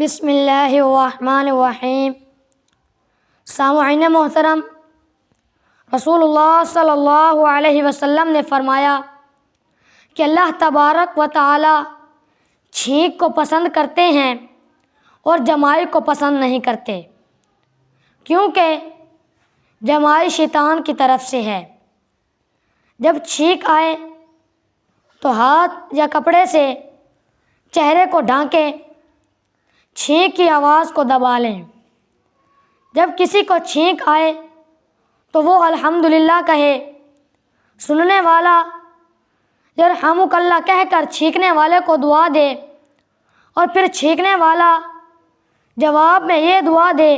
بسم اللہ الرحمن الرحیم۔ سامعین محترم، رسول اللہ صلی اللہ علیہ وسلم نے فرمایا کہ اللہ تبارک و تعالی چھینک کو پسند کرتے ہیں اور جمائی کو پسند نہیں کرتے، کیونکہ جمائی شیطان کی طرف سے ہے۔ جب چھینک آئے تو ہاتھ یا کپڑے سے چہرے کو ڈھانکیں، چھینک کی آواز کو دبا لیں۔ جب کسی کو چھینک آئے تو وہ الحمدللہ کہے، سننے والا یرحمک اللہ کہہ کر چھینکنے والے کو دعا دے، اور پھر چھینکنے والا جواب میں یہ دعا دے،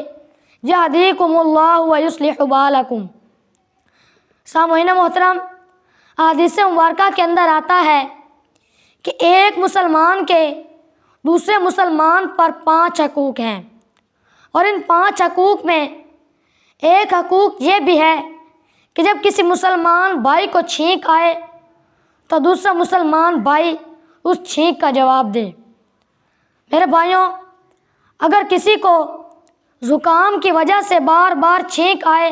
یہدیکم اللہ ویصلح بالکم۔ سامعین محترم، حدیث مبارکہ کے اندر آتا ہے کہ ایک مسلمان کے دوسرے مسلمان پر 5 حقوق ہیں، اور ان 5 حقوق میں ایک حقوق یہ بھی ہے کہ جب کسی مسلمان بھائی کو چھینک آئے تو دوسرا مسلمان بھائی اس چھینک کا جواب دے۔ میرے بھائیوں، اگر کسی کو زکام کی وجہ سے بار بار چھینک آئے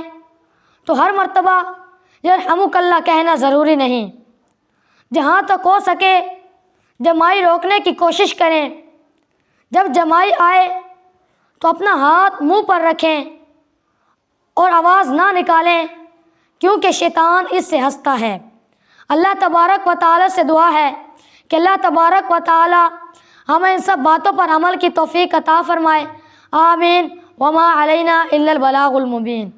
تو ہر مرتبہ یرحمک اللہ کہنا ضروری نہیں۔ جہاں تک ہو سکے جمائی روکنے کی کوشش کریں۔ جب جمائی آئے تو اپنا ہاتھ منہ پر رکھیں اور آواز نہ نکالیں، کیونکہ شیطان اس سے ہنستا ہے۔ اللہ تبارک و تعالی سے دعا ہے کہ اللہ تبارک و تعالی ہمیں ان سب باتوں پر عمل کی توفیق عطا فرمائے۔ آمین۔ وما علینا الا البلاغ المبین۔